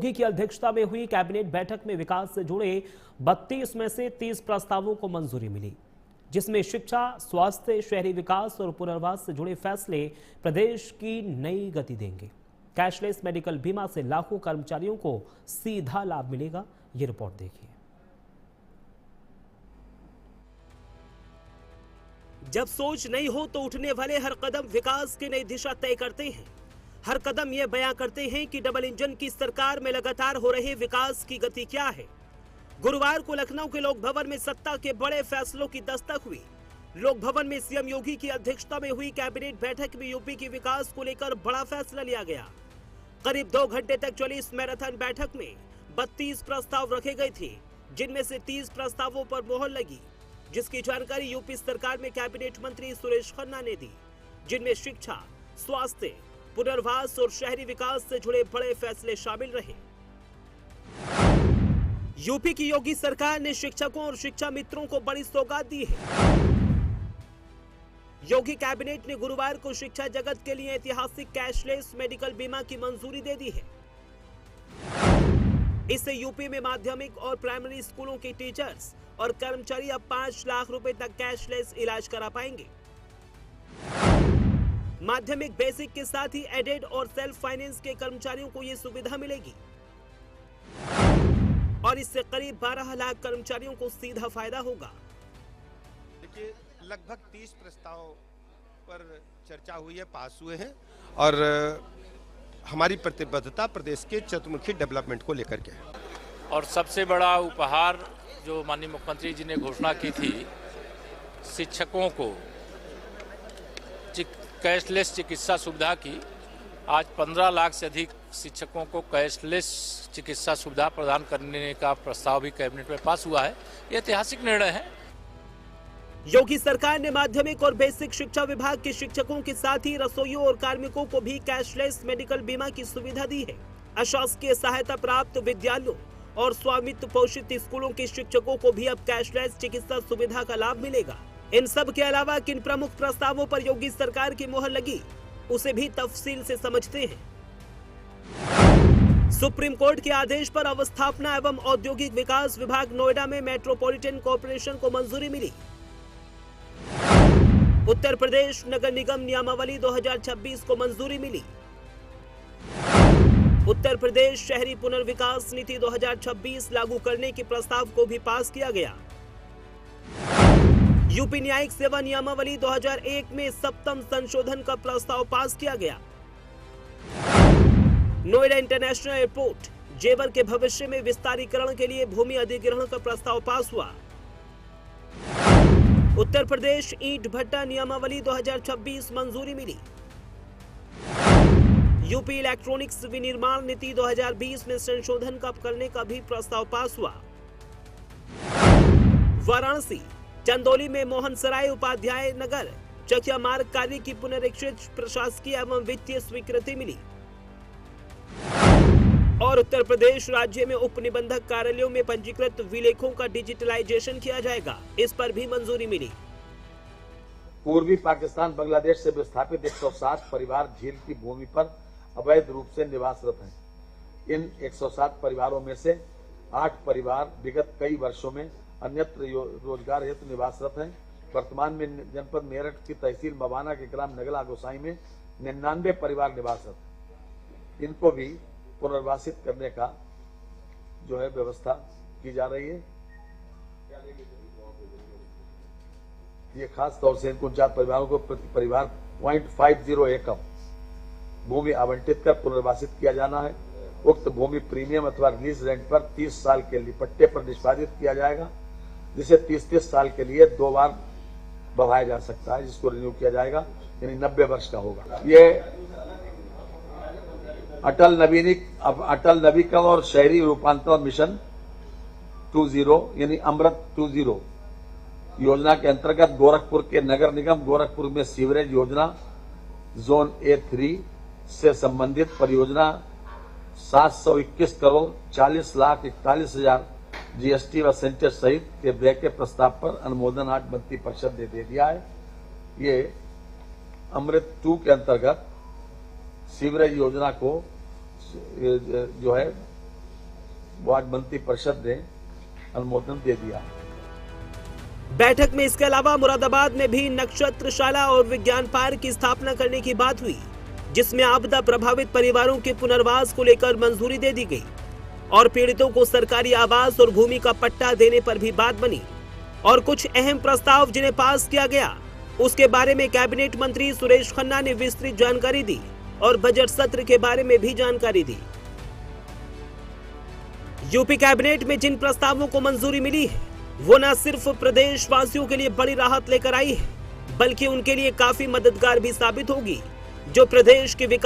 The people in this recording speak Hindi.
योगी की अध्यक्षता में हुई कैबिनेट बैठक में विकास से जुड़े 32 में से 30 प्रस्तावों को मंजूरी मिली, जिसमें शिक्षा, स्वास्थ्य, शहरी विकास और पुनर्वास से जुड़े फैसले प्रदेश की नई गति देंगे। कैशलेस मेडिकल बीमा से लाखों कर्मचारियों को सीधा लाभ मिलेगा। ये रिपोर्ट देखिए। जब सोच नहीं हो तो उठने वाले हर कदम विकास की नई दिशा तय करते हैं। हर कदम ये बयां करते हैं कि डबल इंजन की सरकार में लगातार हो रहे विकास की गति क्या है। गुरुवार को लखनऊ के लोक भवन में सत्ता के बड़े फैसलों की दस्तक हुई। लोक भवन में सीएम योगी की अध्यक्षता में हुई कैबिनेट बैठक में यूपी के विकास को लेकर बड़ा फैसला लिया गया। करीब 2 घंटे तक चली इस मैराथन बैठक में 32 प्रस्ताव रखे गए थे, जिनमें से 30 प्रस्तावों पर मोहर लगी, जिसकी जानकारी यूपी सरकार में कैबिनेट मंत्री सुरेश खन्ना ने दी, जिनमें शिक्षा, स्वास्थ्य, पुनर्वास और शहरी विकास से जुड़े बड़े फैसले शामिल रहे। यूपी की योगी सरकार ने शिक्षकों और शिक्षा मित्रों को बड़ी सौगात दी है। योगी कैबिनेट ने गुरुवार को शिक्षा जगत के लिए ऐतिहासिक कैशलेस मेडिकल बीमा की मंजूरी दे दी है। इससे यूपी में माध्यमिक और प्राइमरी स्कूलों के टीचर्स और कर्मचारी अब 5 लाख रुपए तक कैशलेस इलाज करा पाएंगे। माध्यमिक बेसिक के साथ ही एडेड और सेल्फ फाइनेंस के कर्मचारियों को यह सुविधा मिलेगी और इससे करीब 12 लाख कर्मचारियों को सीधा फायदा होगा। देखिए, लगभग 30 प्रस्ताव पर चर्चा हुई है, पास हुए हैं और हमारी प्रतिबद्धता प्रदेश के चतुर्मुखी डेवलपमेंट को लेकर के। और सबसे बड़ा उपहार जो माननीय मुख्यमंत्री जी ने घोषणा की थी, शिक्षकों को कैशलेस चिकित्सा सुविधा की, आज 15 लाख से अधिक शिक्षकों को कैशलेस चिकित्सा सुविधा प्रदान करने का प्रस्ताव भी कैबिनेट में पास हुआ है। ये ऐतिहासिक निर्णय है। योगी सरकार ने माध्यमिक और बेसिक शिक्षा विभाग के शिक्षकों के साथ ही रसोइयों और कार्मिकों को भी कैशलेस मेडिकल बीमा की सुविधा दी है। अशासकीय सहायता प्राप्त विद्यालयों और स्वामित्व पोषित स्कूलों के शिक्षकों को भी अब कैशलेस चिकित्सा सुविधा का लाभ मिलेगा। इन सब के अलावा किन प्रमुख प्रस्तावों पर योगी सरकार की मोहर लगी, उसे भी तफसील से समझते हैं। सुप्रीम कोर्ट के आदेश पर अवस्थापना एवं औद्योगिक विकास विभाग नोएडा में मेट्रोपॉलिटन कॉर्पोरेशन को मंजूरी मिली। उत्तर प्रदेश नगर निगम नियमावली 2026 को मंजूरी मिली। उत्तर प्रदेश शहरी पुनर्विकास नीति 2026 लागू करने के प्रस्ताव को भी पास किया गया। यूपी न्यायिक सेवा नियमावली 2001 में 7वां संशोधन का प्रस्ताव पास किया गया। नोएडा इंटरनेशनल एयरपोर्ट जेवर के भविष्य में विस्तारीकरण के लिए भूमि अधिग्रहण का प्रस्ताव पास हुआ। उत्तर प्रदेश ईंट भट्टा नियमावली 2026 मंजूरी मिली। यूपी इलेक्ट्रॉनिक्स विनिर्माण नीति 2020 में संशोधन करने का भी प्रस्ताव पास हुआ। वाराणसी चंदौली में मोहन सराय उपाध्याय नगर चकिया मार्ग कार्य की पुनरीक्षित प्रशासकीय एवं वित्तीय स्वीकृति मिली। और उत्तर प्रदेश राज्य में उप निबंधक कार्यालयों में पंजीकृत विलेखों का डिजिटलाइजेशन किया जाएगा, इस पर भी मंजूरी मिली। पूर्वी पाकिस्तान बांग्लादेश से विस्थापित 107 परिवार झील की भूमि पर अवैध रूप से निवासरत हैं। इन 107 परिवारों में से 8 परिवार विगत कई वर्षों में अन्यत्र रोजगार हेतु निवासरत हैं। वर्तमान में जनपद मेरठ की तहसील मवाना के ग्राम नगला गोसाई में 99 परिवार निवासरत। इनको भी पुनर्वासित करने का जो है व्यवस्था की जा रही है। ये खास तौर से इनको 4 परिवारों को प्रति परिवार 0.50 एकड़ भूमि आवंटित कर पुनर्वासित किया जाना है। उक्त भूमि प्रीमियम अथवा रिलीज रेंट पर 30 साल के लिए पट्टे पर निष्पादित किया जाएगा, जिसे 30 साल के लिए 2 बार बढ़ाया जा सकता है, जिसको रिन्यू किया जाएगा, यानी 90 वर्ष का होगा। ये अटल नवीकरण और शहरी रूपांतरण मिशन 20 यानी अमृत 20 योजना के अंतर्गत गोरखपुर के नगर निगम गोरखपुर में सीवरेज योजना जोन A3 से संबंधित परियोजना 721 करोड़ 40,41,000 जीएसटी व सेंटर सहित के व्यय के प्रस्ताव पर अनुमोदन आज मंत्री परिषद ने दे दिया है। ये अमृत 2 के अंतर्गत सीवरेज योजना को जो है वार्ड मंत्री परिषद ने अनुमोदन दे दिया। बैठक में इसके अलावा मुरादाबाद में भी नक्षत्रशाला और विज्ञान पार्क की स्थापना करने की बात हुई, जिसमें आपदा प्रभावित परिवारों के पुनर्वास को लेकर मंजूरी दे दी गई और पीड़ितों को सरकारी आवास और भूमि का पट्टा देने पर भी बात बनी। और कुछ अहम प्रस्ताव जिन्हें पास किया गया, उसके बारे में कैबिनेट मंत्री सुरेश खन्ना ने विस्तृत जानकारी दी और बजट सत्र के बारे में भी जानकारी दी। यूपी कैबिनेट में जिन प्रस्तावों को मंजूरी मिली है, वो न सिर्फ प्रदेशवासियों के लिए बड़ी राहत लेकर आई है, बल्कि उनके लिए काफी मददगार भी साबित होगी, जो प्रदेश के विकास